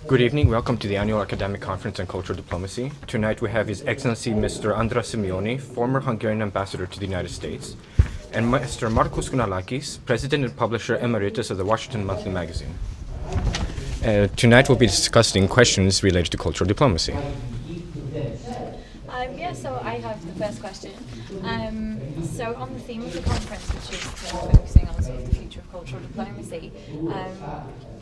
Good evening. Welcome to the annual academic conference on cultural diplomacy. Tonight we have His Excellency Mr. Andras Simonyi, former Hungarian ambassador to the United States, and Mr. Markos Kounalakis, president and publisher emeritus of the Washington Monthly Magazine. Tonight we'll be discussing questions related to cultural diplomacy. So I have the first question. So on the theme of the conference, which is focusing on sort of the future of cultural diplomacy,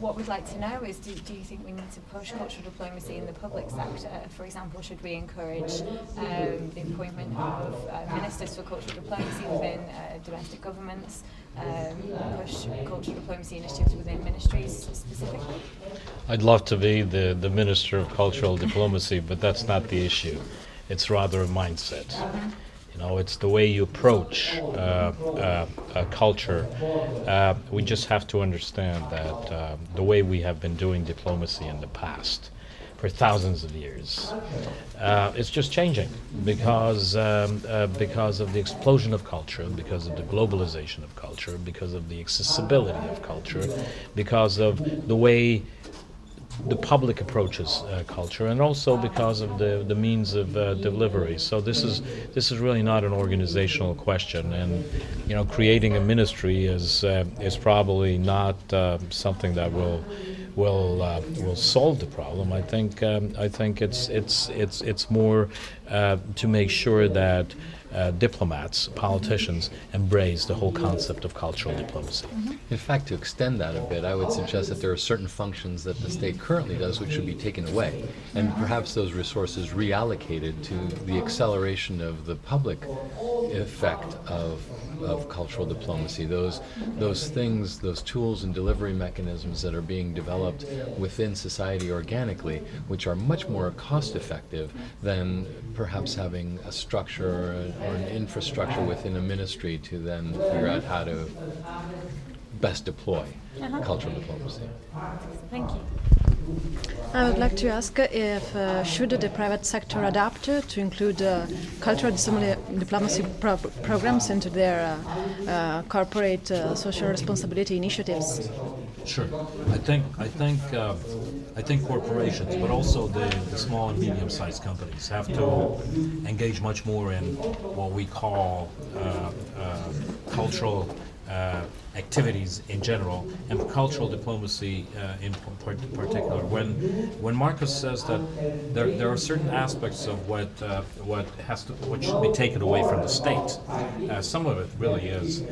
what we'd like to know is, do you think we need to push cultural diplomacy in the public sector? For example, should we encourage the appointment of ministers for cultural diplomacy within domestic governments, push cultural diplomacy initiatives within ministries specifically? I'd love to be the Minister of Cultural Diplomacy, but that's not the issue. It's rather a mindset. You know, it's the way you approach culture. We just have to understand that the way we have been doing diplomacy in the past, for thousands of years, it's just changing because of the explosion of culture, because of the globalization of culture, because of the accessibility of culture, because of the way the public approaches culture, and also because of the means of delivery. So this is really not an organizational question, and creating a ministry is probably not something that will solve the problem. I think it's more to make sure that diplomats, politicians embrace the whole concept of cultural diplomacy. In fact, to extend that a bit, I would suggest that there are certain functions that the state currently does which should be taken away, and perhaps those resources reallocated to the acceleration of the public effect of cultural diplomacy. Those things, those tools and delivery mechanisms that are being developed within society organically, which are much more cost effective than perhaps having a structure or an infrastructure within a ministry to then figure out how to best deploy cultural diplomacy. Thank you. I would like to ask if should the private sector adapt to include cultural diplomacy programs into their corporate social responsibility initiatives? Sure. I think corporations, but also the small and medium-sized companies, have to engage much more in what we call cultural activities in general, and cultural diplomacy in particular. When Markos says that there are certain aspects of what should be taken away from the state, some of it really is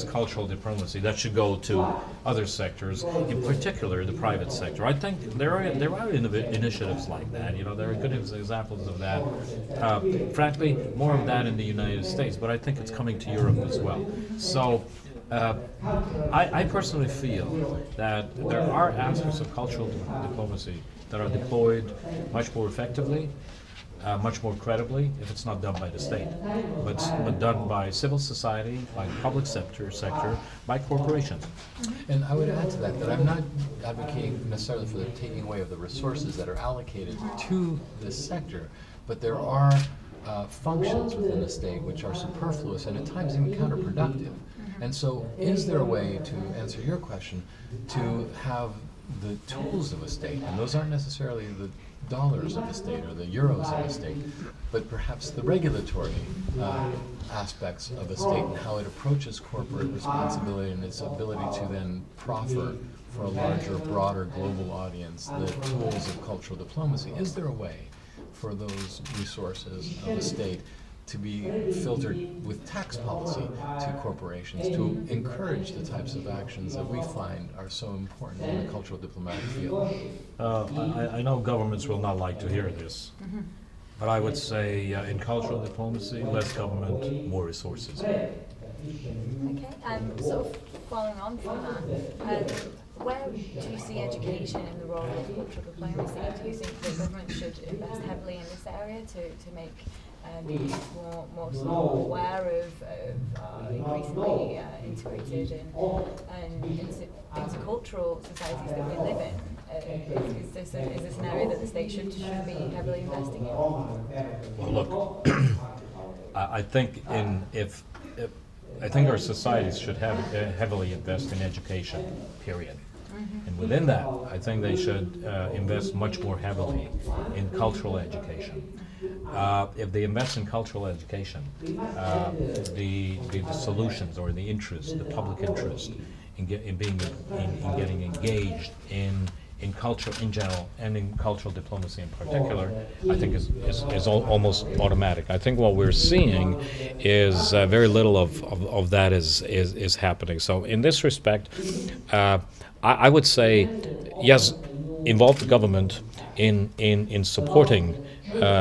cultural diplomacy that should go to other sectors, in particular the private sector. I think there are initiatives like that. There are good examples of that. Frankly, more of that in the United States, but I think it's coming to Europe as well. So I personally feel that there are aspects of cultural diplomacy that are deployed much more effectively, much more credibly, if it's not done by the state, but done by civil society, by the public sector, by corporations. And I would add to that I'm not advocating necessarily for the taking away of the resources that are allocated to this sector, but there are functions within the state which are superfluous and at times even counterproductive. And so is there a way, to answer your question, to have the tools of a state, and those aren't necessarily the dollars of the state or the euros of the state, but perhaps the regulatory aspects of the state and how it approaches corporate responsibility and its ability to then proffer for a larger, broader global audience the tools of cultural diplomacy? Is there a way for those resources of the state to be filtered with tax policy to corporations to encourage the types of actions that we find are so important in the cultural diplomatic field? I know governments will not like to hear this, but I would say in cultural diplomacy, less government, more resources. Okay, sort of following on from that, where do you see education in the role of cultural diplomacy? Do you think that government should invest heavily in this area to make more sort of aware of increasingly integrated and intercultural societies that we live in? Is this an area that the state should be heavily investing in? Well, look, I think I think our societies should heavily invest in education, period. And within that, I think they should invest much more heavily in cultural education. If they invest in cultural education, the solutions or the interest, the public interest in getting engaged in culture in general and in cultural diplomacy in particular, I think is almost automatic. I think what we're seeing is very little of that is happening. So in this respect, I would say, yes, involve the government in supporting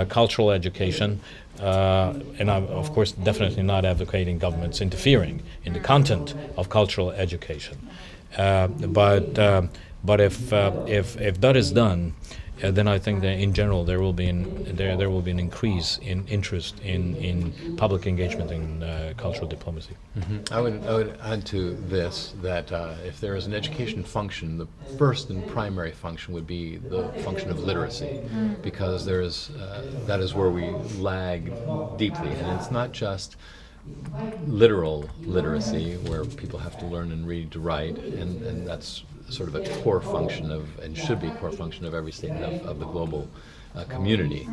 cultural education, and I'm, of course, definitely not advocating governments interfering in the content of cultural education. But if that is done, then I think that in general there will be an increase in interest in public engagement in cultural diplomacy. I would add to this that if there is an education function, the first and primary function would be the function of literacy, because there is that is where we lag deeply, and it's not just literal literacy where people have to learn and read to write, and that's sort of a core function of, and should be a core function of every state of the global community.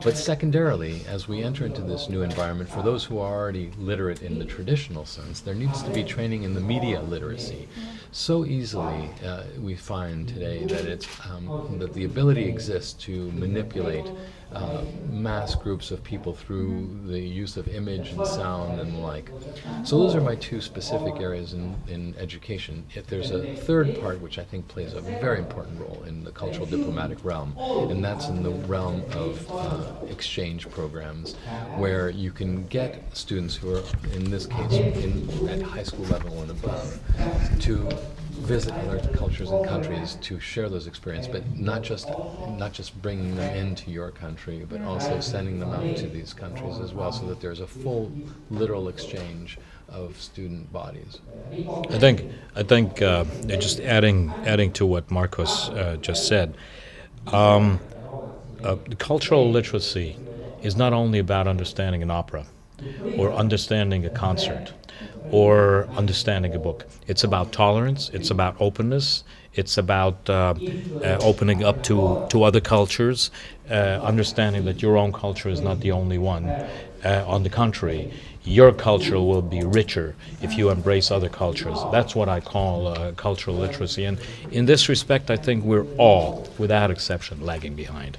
But secondarily, as we enter into this new environment, for those who are already literate in the traditional sense, there needs to be training in the media literacy. So easily we find today that it's that the ability exists to manipulate mass groups of people through the use of image and sound and the like. So those are my two specific areas in education. If there's a third part which I think plays a very important role in the cultural diplomatic realm, and that's in the realm of exchange programs, where you can get students who are, in this case, at high school level and above, to visit other cultures and countries to share those experiences, but not just bringing them into your country, but also sending them out to these countries as well, so that there's a full literal exchange of student bodies. I think just adding to what Markos just said, cultural literacy is not only about understanding an opera or understanding a concert or understanding a book. It's about tolerance, it's about openness, it's about opening up to other cultures, understanding that your own culture is not the only one. On the contrary, your culture will be richer if you embrace other cultures. That's what I call cultural literacy. And in this respect, I think we're all, without exception, lagging behind.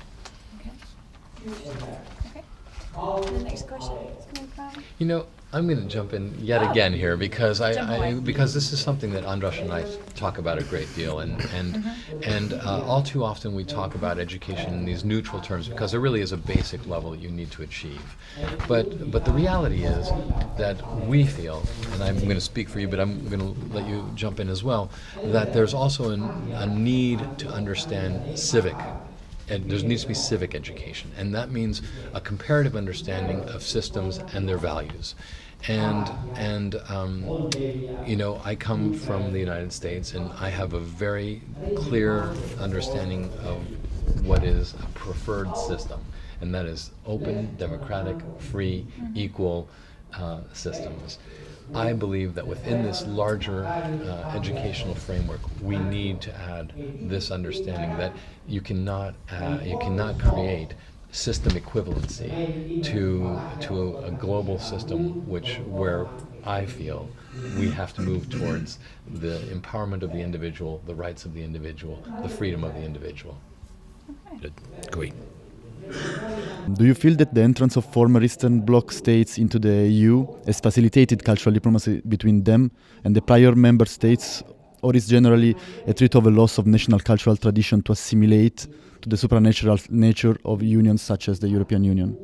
Okay. The next question is coming from... You know, I'm going to jump in yet again here because because this is something that Andras and I talk about a great deal, and all too often we talk about education in these neutral terms because there really is a basic level that you need to achieve. But the reality is that we feel, and I'm going to speak for you, but I'm going to let you jump in as well, that there's also a need to understand civic. And there needs to be civic education, and that means a comparative understanding of systems and their values. And you know, I come from the United States, and I have a very clear understanding of what is a preferred system, and that is open, democratic, free, equal systems. I believe that within this larger educational framework, we need to add this understanding that you cannot create system equivalency to a global system where I feel we have to move towards the empowerment of the individual, the rights of the individual, the freedom of the individual. Great. Do you feel that the entrance of former Eastern Bloc states into the EU has facilitated cultural diplomacy between them and the prior member states, or is generally a threat of a loss of national cultural tradition to assimilate to the supernatural nature of unions such as the European Union?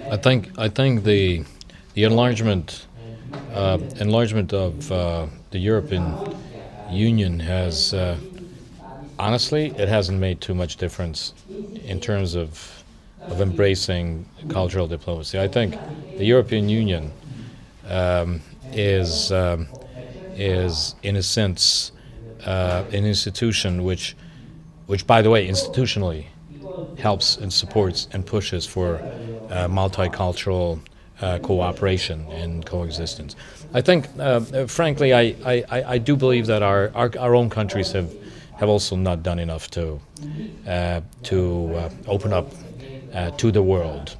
I think the enlargement of the European Union has honestly, it hasn't made too much difference in terms of embracing cultural diplomacy. I think the European Union is in a sense an institution which by the way institutionally helps and supports and pushes for multicultural cooperation and coexistence. I think, frankly, I do believe that our own countries have also not done enough to open up to the world,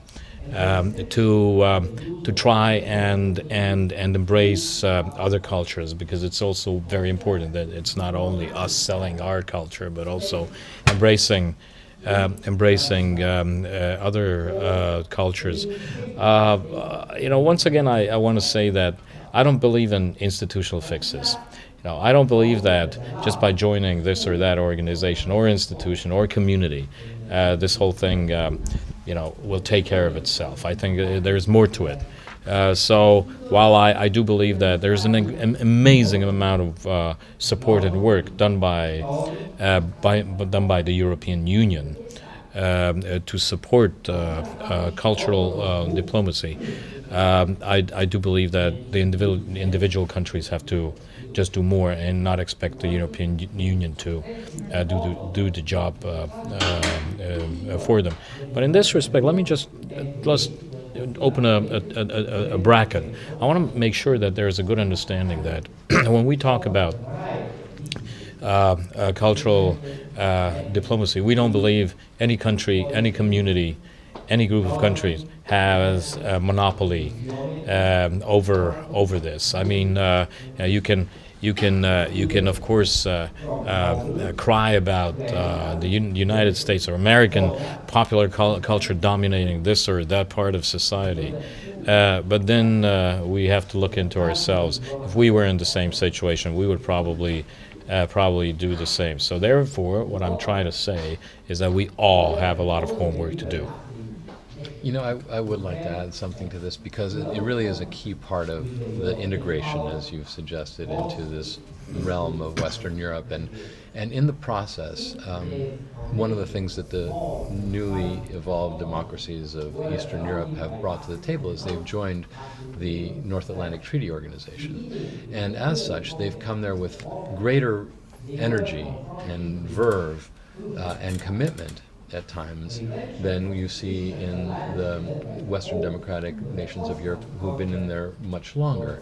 to try and embrace other cultures, because it's also very important that it's not only us selling our culture, but also embracing other cultures. Once again, I want to say that I don't believe in institutional fixes. I don't believe that just by joining this or that organization or institution or community, this whole thing, will take care of itself. I think there's more to it. So while I do believe that there's an amazing amount of support and work done by the European Union to support cultural diplomacy, I do believe that the individual countries have to just do more and not expect the European Union to do the job for them. But in this respect, let's open a bracket. I want to make sure that there is a good understanding that when we talk about cultural diplomacy, we don't believe any country, any community, any group of countries has a monopoly over this. I mean, you can of course cry about the United States or American popular culture dominating this or that part of society. But then we have to look into ourselves. If we were in the same situation, we would probably do the same. So therefore, what I'm trying to say is that we all have a lot of homework to do. I would like to add something to this, because it really is a key part of the integration, as you've suggested, into this realm of Western Europe. And in the process, one of the things that the newly evolved democracies of Eastern Europe have brought to the table is they've joined the North Atlantic Treaty Organization. And as such, they've come there with greater energy and verve and commitment at times than you see in the Western democratic nations of Europe who've been in there much longer,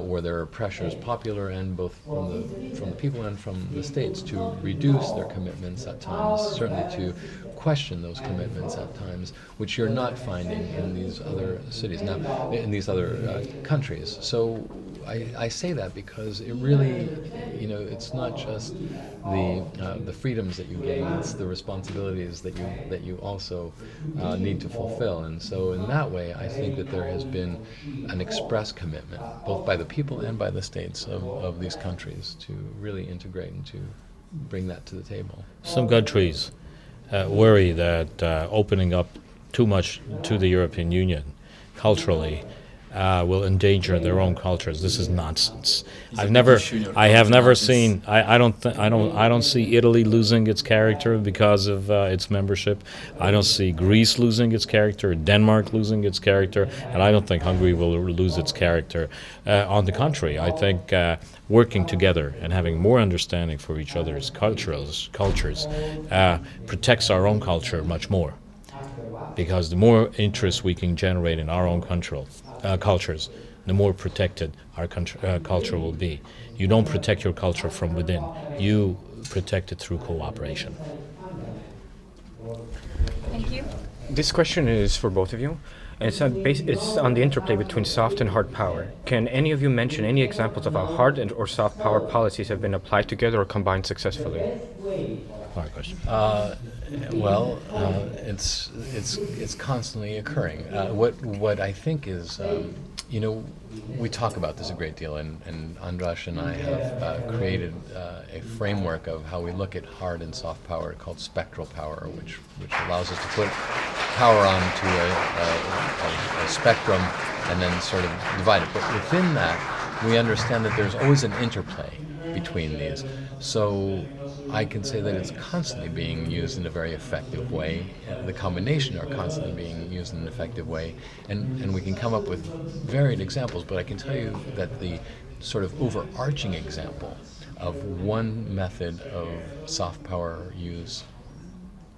where there are pressures, popular and both from the people and from the states, to reduce their commitments at times, certainly to question those commitments at times, which you're not finding in these other cities now, in these other countries. So I say that because it really, it's not just the freedoms that you gain; it's the responsibilities that you also need to fulfill. And so, in that way, I think that there has been an express commitment, both by the people and by the states of these countries, to really integrate and to bring that to the table. Some countries worry that opening up too much to the European Union culturally will endanger their own cultures. This is nonsense. I have never seen. I don't see Italy losing its character because of its membership. I don't see Greece losing its character, Denmark losing its character, and I don't think Hungary will lose its character. On the contrary, I think working together and having more understanding for each other's cultures protects our own culture much more. Because the more interest we can generate in our own cultures, the more protected our culture will be. You don't protect your culture from within. You protect it through cooperation. Thank you. This question is for both of you. And it's on the interplay between soft and hard power. Can any of you mention any examples of how hard or soft power policies have been applied together or combined successfully? Markos. It's constantly occurring. What I think is, we talk about this a great deal, and Andras and I have created a framework of how we look at hard and soft power called spectral power, which allows us to put power onto a spectrum and then sort of divide it. But within that, we understand that there's always an interplay between these. So I can say that it's constantly being used in a very effective way. The combination are constantly being used in an effective way. And we can come up with varied examples, but I can tell you that the sort of overarching example of one method of soft power use,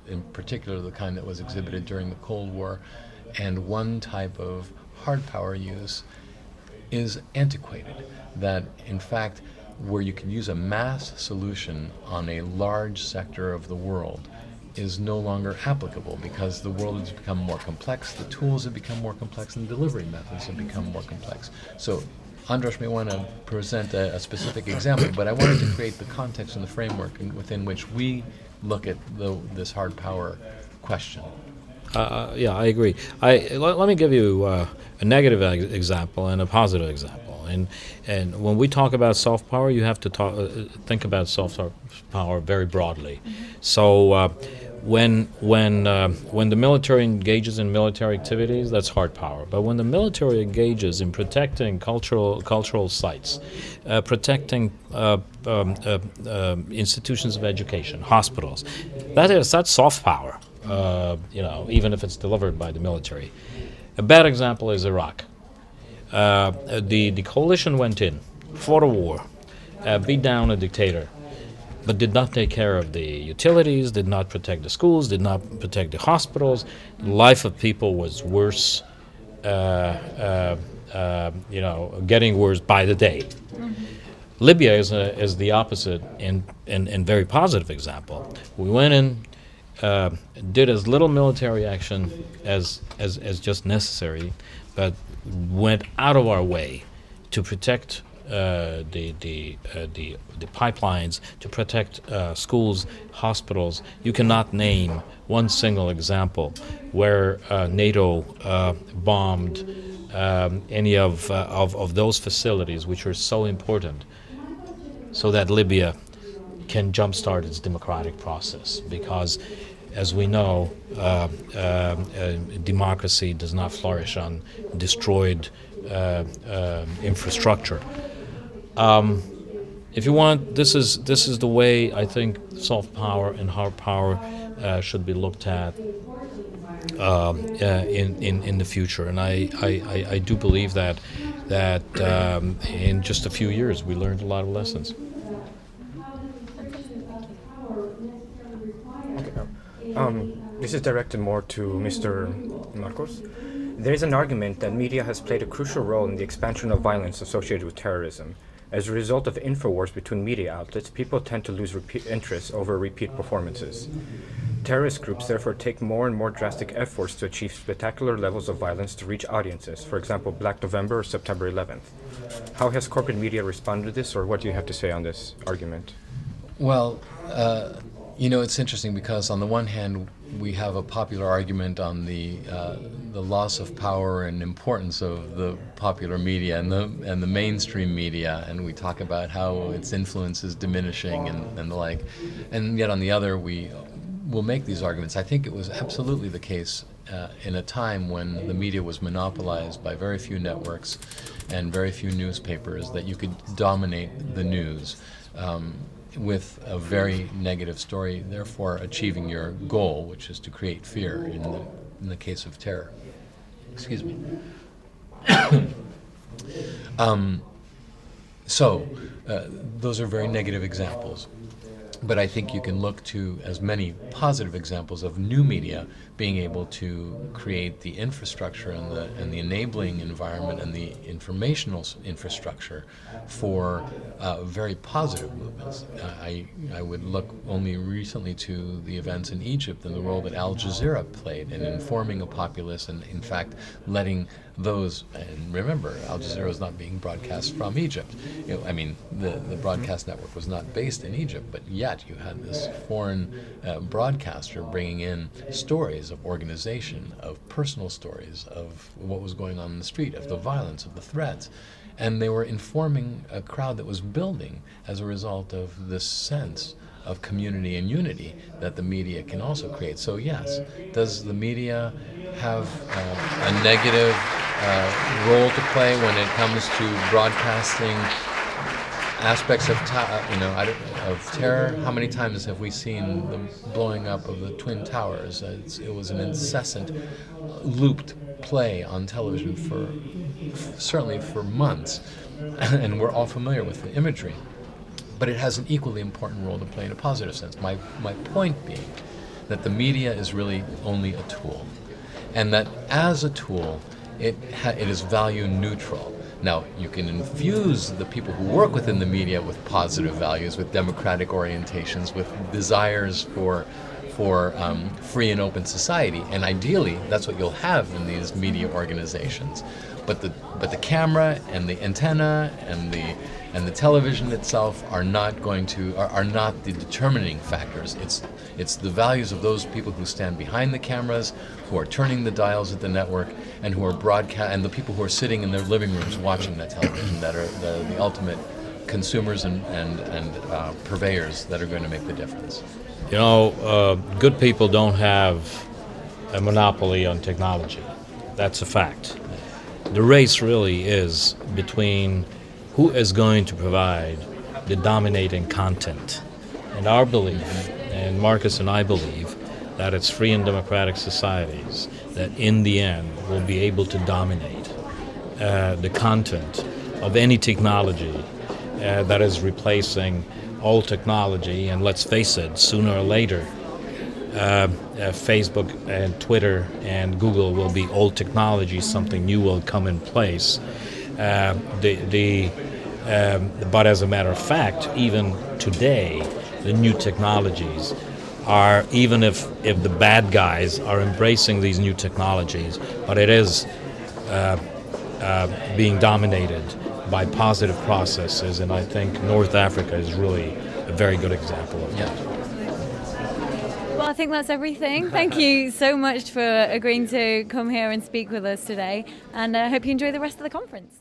in particular the kind that was exhibited during the Cold War, and one type of hard power use is antiquated. That, in fact, where you can use a mass solution on a large sector of the world is no longer applicable because the world has become more complex, the tools have become more complex, and delivery methods have become more complex. So Andras may want to present a specific example, but I wanted to create the context and the framework within which we look at this hard power question. Yeah, I agree. Let me give you a negative example and a positive example. And when we talk about soft power, you have to think about soft power very broadly. So when the military engages in military activities, that's hard power. But when the military engages in protecting cultural sites, protecting institutions of education, hospitals, that's soft power. Even if it's delivered by the military. A bad example is Iraq. The coalition went in, fought a war, beat down a dictator, but did not take care of the utilities, did not protect the schools, did not protect the hospitals. The life of people was worse, getting worse by the day. Libya is the opposite and very positive example. We went in, did as little military action as just necessary, but went out of our way to protect the pipelines, to protect schools, hospitals. You cannot name one single example where NATO bombed any of those facilities which are so important, so that Libya can jumpstart its democratic process. Because, as we know, democracy does not flourish on destroyed infrastructure. If you want, this is the way I think soft power and hard power should be looked at in the future. And I do believe that in just a few years we learned a lot of lessons. This is directed more to Mr. Markos. There is an argument that media has played a crucial role in the expansion of violence associated with terrorism. As a result of infowars between media outlets, people tend to lose interest over repeat performances. Terrorist groups therefore take more and more drastic efforts to achieve spectacular levels of violence to reach audiences, for example, Black November or September 11th. How has corporate media responded to this, or what do you have to say on this argument? Well, it's interesting because on the one hand, we have a popular argument on the loss of power and importance of the popular media and the mainstream media, and we talk about how its influence is diminishing and the like. And yet on the other, we will make these arguments. I think it was absolutely the case in a time when the media was monopolized by very few networks and very few newspapers, that you could dominate the news with a very negative story, therefore achieving your goal, which is to create fear in the case of terror. Excuse me. Those are very negative examples. But I think you can look to as many positive examples of new media being able to create the infrastructure and the enabling environment and the informational infrastructure for very positive movements. I would look only recently to the events in Egypt and the role that Al Jazeera played in informing a populace and, in fact, letting those, and remember, Al Jazeera was not being broadcast from Egypt. The broadcast network was not based in Egypt, but yet you had this foreign broadcaster bringing in stories of organization, of personal stories, of what was going on in the street, of the violence, of the threats. And they were informing a crowd that was building as a result of this sense of community and unity that the media can also create. So yes, does the media have a negative role to play when it comes to broadcasting aspects of terror? How many times have we seen the blowing up of the Twin Towers? It was an incessant, looped play on television certainly for months, and we're all familiar with the imagery. But it has an equally important role to play in a positive sense. My point being that the media is really only a tool, and that as a tool, it is value neutral. Now, you can infuse the people who work within the media with positive values, with democratic orientations, with desires for free and open society, and ideally, that's what you'll have in these media organizations. But the camera and the antenna and the television itself are not the determining factors. It's the values of those people who stand behind the cameras, who are turning the dials at the network, and who are and the people who are sitting in their living rooms watching that television that are the ultimate consumers and purveyors that are going to make the difference. You know, good people don't have a monopoly on technology. That's a fact. The race really is between who is going to provide the dominating content. And our belief, and Markos and I believe, that it's free and democratic societies that in the end will be able to dominate the content of any technology that is replacing old technology. And let's face it, sooner or later, Facebook and Twitter and Google will be old technology, something new will come in place. But as a matter of fact, even today, the new technologies are, even if the bad guys are embracing these new technologies, but it is being dominated by positive processes, and I think North Africa is really a very good example of that. Well, I think that's everything. Thank you so much for agreeing to come here and speak with us today, and I hope you enjoy the rest of the conference.